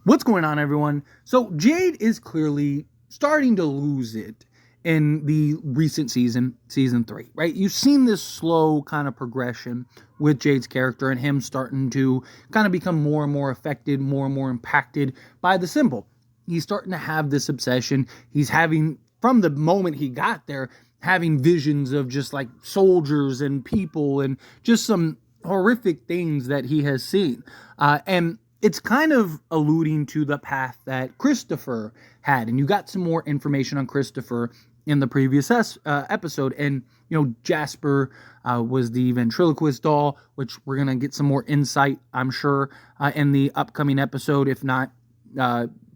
What's going on, everyone? So Jade is clearly starting to lose it in the recent season 3, right? You've seen this slow kind of progression with Jade's character and him starting to kind of become more and more affected, more and more impacted by the symbol. He's starting to have this obsession. He's having, from the moment he got there, having visions of just like soldiers and people and just some horrific things that he has seen. And it's kind of alluding to the path that Christopher had. And you got some more information on Christopher in the previous episode. And, Jasper was the ventriloquist doll, which we're going to get some more insight, I'm sure, in the upcoming episode, if not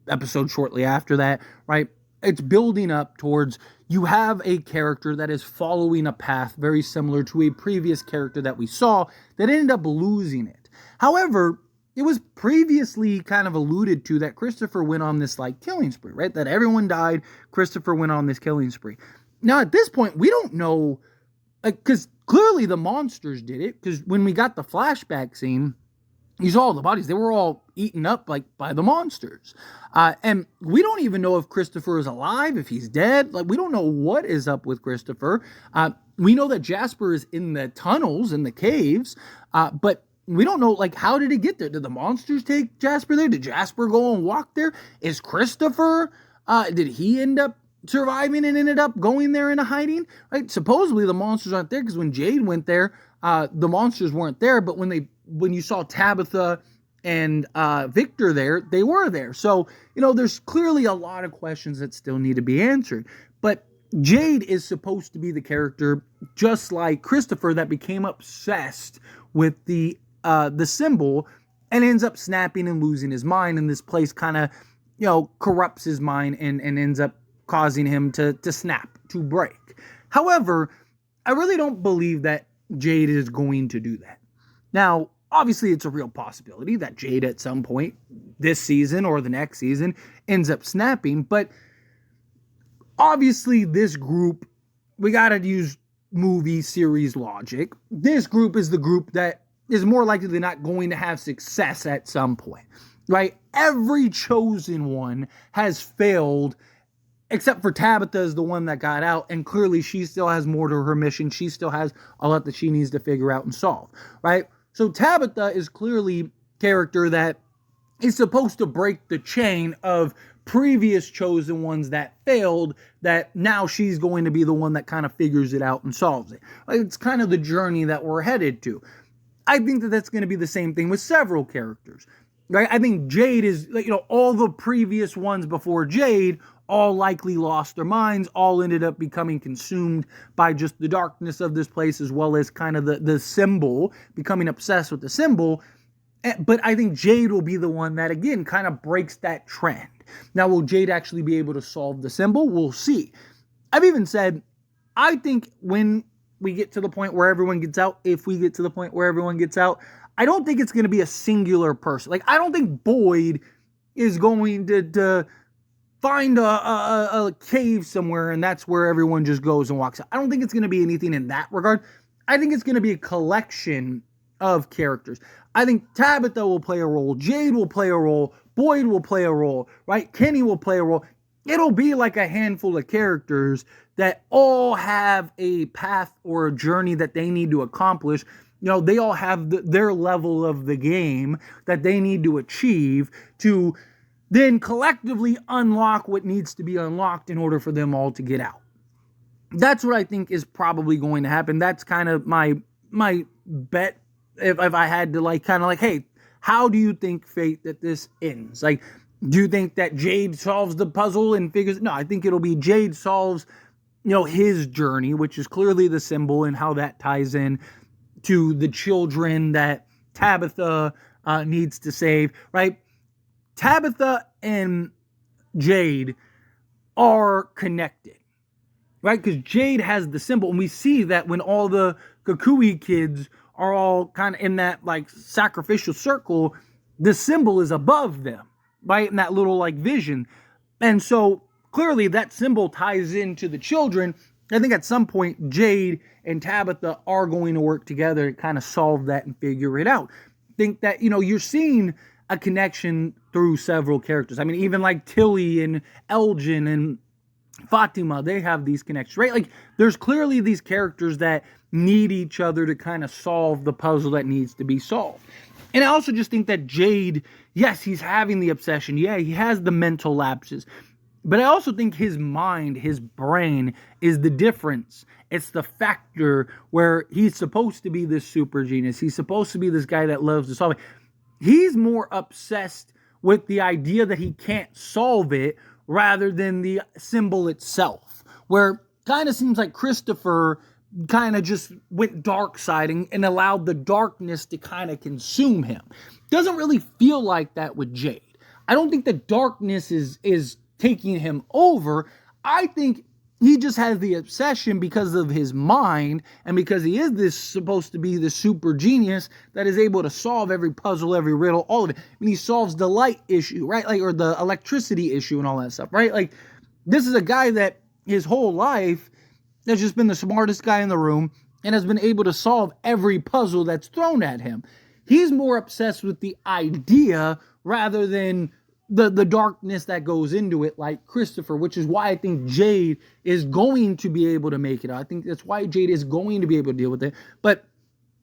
episode shortly after that, right? It's building up towards you have a character that is following a path very similar to a previous character that we saw that ended up losing it. However, it was previously kind of alluded to that Christopher went on this killing spree, right? That everyone died. Christopher went on this killing spree. Now, at this point, we don't know, because clearly the monsters did it, because when we got the flashback scene, you saw all the bodies. They were all eaten up by the monsters. And we don't even know if Christopher is alive, if he's dead. We don't know what is up with Christopher. We know that Jasper is in the tunnels, in the caves, but we don't know, how did he get there? Did the monsters take Jasper there? Did Jasper go and walk there? Is Christopher, did he end up surviving and ended up going there into hiding? Right? Supposedly the monsters aren't there, because when Jade went there, the monsters weren't there, but when you saw Tabitha and Victor there, they were there. So, there's clearly a lot of questions that still need to be answered. But Jade is supposed to be the character, just like Christopher, that became obsessed with the symbol and ends up snapping and losing his mind, and this place kind of, corrupts his mind and ends up causing him to snap, to break. However, I really don't believe that Jade is going to do that. Now, obviously, it's a real possibility that Jade at some point this season or the next season ends up snapping, but obviously this group, we got to use movie series logic. This group is the group that is more likely than not going to have success at some point, right? Every chosen one has failed, except for Tabitha is the one that got out, and clearly she still has more to her mission. She still has a lot that she needs to figure out and solve, right? So Tabitha is clearly a character that is supposed to break the chain of previous chosen ones that failed, that now she's going to be the one that kind of figures it out and solves it. It's kind of the journey that we're headed to. I think that that's going to be the same thing with several characters, right? I think Jade is, all the previous ones before Jade all likely lost their minds, all ended up becoming consumed by just the darkness of this place, as well as kind of the symbol, becoming obsessed with the symbol. But I think Jade will be the one that, again, kind of breaks that trend. Now, will Jade actually be able to solve the symbol? We'll see. I've even said, I think when we get to the point where everyone gets out, if we get to the point where everyone gets out, I don't think it's going to be a singular person. I don't think Boyd is going to find a cave somewhere and that's where everyone just goes and walks out. I don't think it's going to be anything in that regard. I think it's going to be a collection of characters. I think Tabitha will play a role. Jade will play a role. Boyd will play a role, right? Kenny will play a role. It'll be like a handful of characters that all have a path or a journey that they need to accomplish. They all have their level of the game that they need to achieve to then collectively unlock what needs to be unlocked in order for them all to get out. That's what I think is probably going to happen. That's kind of my bet. If I had to hey, how do you think, Fate, that this ends? Do you think that Jade solves the puzzle and figures? No, I think it'll be Jade solves, his journey, which is clearly the symbol, and how that ties in to the children that Tabitha needs to save, right? Tabitha and Jade are connected, right? Because Jade has the symbol, and we see that when all the Kukui kids are all kind of in that sacrificial circle, the symbol is above them, right? In that little vision. And so clearly that symbol ties into the children. I think at some point Jade and Tabitha are going to work together to kind of solve that and figure it out. I think that, you're seeing a connection through several characters. I mean, even like Tilly and Elgin and Fatima, they have these connections, right? Like, there's clearly these characters that need each other to kind of solve the puzzle that needs to be solved. And I also just think that Jade, yes, he's having the obsession. Yeah, he has the mental lapses. But I also think his mind, his brain is the difference. It's the factor where he's supposed to be this super genius. He's supposed to be this guy that loves to solve it. He's more obsessed with the idea that he can't solve it rather than the symbol itself. Where kind of seems like Christopher kind of just went dark siding and allowed the darkness to kind of consume him. Doesn't really feel like that with Jade. I don't think the darkness is taking him over. I think he just has the obsession because of his mind and because he is this supposed to be the super genius that is able to solve every puzzle, every riddle, all of it. I mean, he solves the light issue, right? Like, or the electricity issue and all that stuff, right? Like, this is a guy that his whole life has just been the smartest guy in the room and has been able to solve every puzzle that's thrown at him. He's more obsessed with the idea rather than the darkness that goes into it, like Christopher, which is why I think Jade is going to be able to make it out. I think that's why Jade is going to be able to deal with it. But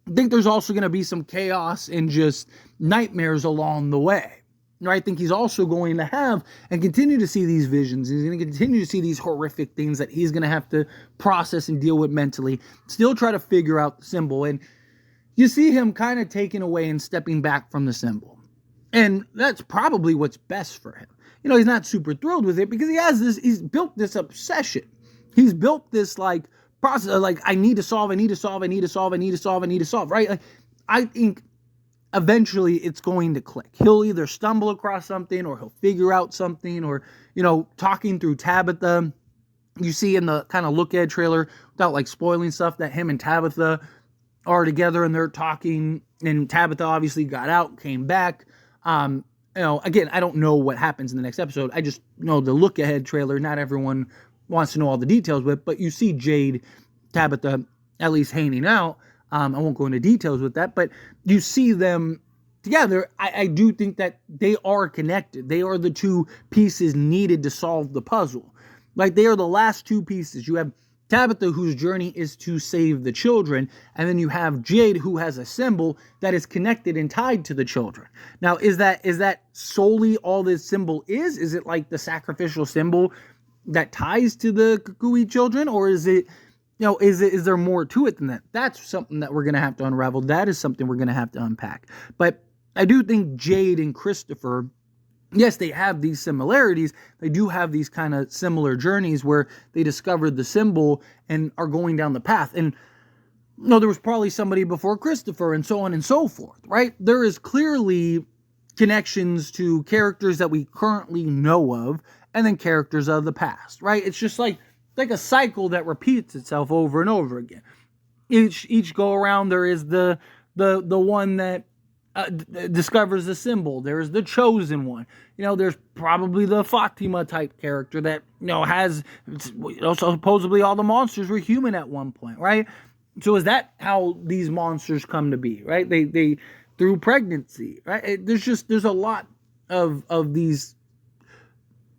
I think there's also going to be some chaos and just nightmares along the way. I think he's also going to have and continue to see these visions. He's going to continue to see these horrific things that he's going to have to process and deal with mentally. Still try to figure out the symbol. And you see him kind of taking away and stepping back from the symbol. And that's probably what's best for him. You know, he's not super thrilled with it because he's built this obsession. He's built this like process of like, I need to solve, right? Like, I think eventually it's going to click. He'll either stumble across something or he'll figure out something, or, you know, talking through Tabitha, you see in the kind of look ahead trailer, without like spoiling stuff, that him and Tabitha are together and they're talking, and Tabitha obviously got out, came back. You know, again, I don't know what happens in the next episode. I just know the look ahead trailer. Not everyone wants to know all the details with, but you see Jade, Tabitha, at least hanging out. I won't go into details with that, but you see them together. I do think that they are connected. They are the two pieces needed to solve the puzzle. Like, they are the last two pieces. You have Tabitha, whose journey is to save the children, and then you have Jade, who has a symbol that is connected and tied to the children. Now, is that solely all this symbol is? Is it like the sacrificial symbol that ties to the Kukui children, or is it, you know, is there more to it than that? That's something that we're going to have to unravel. That is something we're going to have to unpack. But I do think Jade and Christopher, yes, they have these similarities. They do have these kind of similar journeys where they discovered the symbol and are going down the path. And, you know, there was probably somebody before Christopher and so on and so forth, right? There is clearly connections to characters that we currently know of and then characters of the past, right? It's just like a cycle that repeats itself over and over again. Each go around, there is the one that discovers the symbol. There's the chosen one. You know, there's probably the Fatima type character that, you know, has, you know, supposedly all the monsters were human at one point, right? So is that how these monsters come to be, right? They through pregnancy, right? There's a lot of these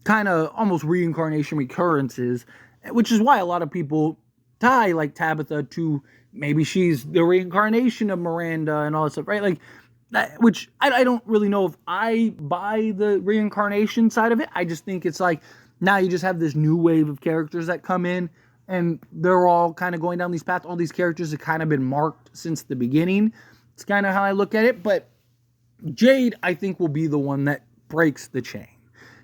kind of almost reincarnation recurrences, which is why a lot of people tie like Tabitha to maybe she's the reincarnation of Miranda and all that stuff, right? Like, which I don't really know if I buy the reincarnation side of it. I just think it's like, now you just have this new wave of characters that come in and they're all kind of going down these paths. All these characters have kind of been marked since the beginning. It's kind of how I look at it. But Jade, I think, will be the one that breaks the chain.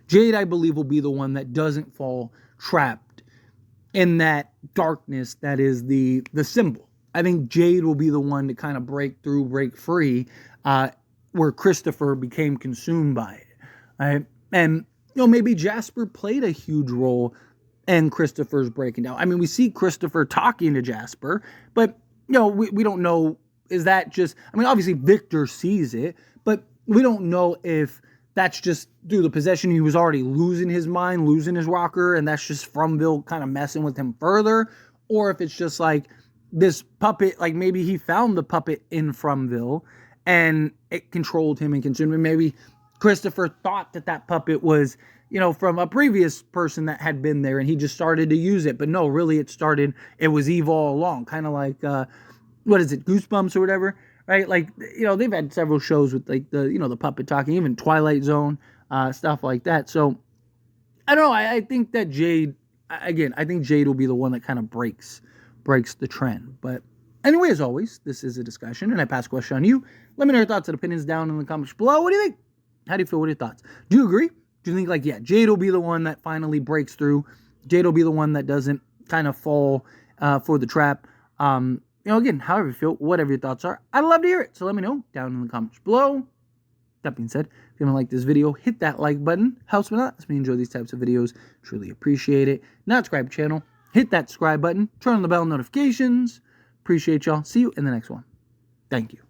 Jade, I believe, will be the one that doesn't fall trapped in that darkness that is the symbol. I think Jade will be the one to kind of break through, break free, where Christopher became consumed by it. Right? And, you know, maybe Jasper played a huge role in Christopher's breaking down. I mean, we see Christopher talking to Jasper, but, you know, we don't know, is that just, I mean, obviously Victor sees it, but we don't know if that's just through the possession. He was already losing his mind, losing his rocker, and that's just Fromville kind of messing with him further, or if it's just like this puppet, like maybe he found the puppet in Fromville and it controlled him and consumed him. Maybe Christopher thought that that puppet was, from a previous person that had been there, and he just started to use it. But no, really, it was Eve all along. Kind of like, what is it, Goosebumps or whatever, right? Like, they've had several shows with like the puppet talking, even Twilight Zone, stuff like that. So I don't know. I think that Jade, again, I think Jade will be the one that kind of breaks the trend. But anyway, as always, this is a discussion, and I pass the question on you. Let me know your thoughts and opinions down in the comments below. What do you think? How do you feel? What are your thoughts? Do you agree? Do you think, like, yeah, Jade will be the one that finally breaks through? Jade will be the one that doesn't kind of fall for the trap? Again, however you feel, whatever your thoughts are, I'd love to hear it. So let me know down in the comments below. That being said, if you want to like this video, hit that like button. Helps me a lot. Lets me enjoy these types of videos. Truly appreciate it. Not subscribe to the channel. Hit that subscribe button. Turn on the bell notifications. Appreciate y'all. See you in the next one. Thank you.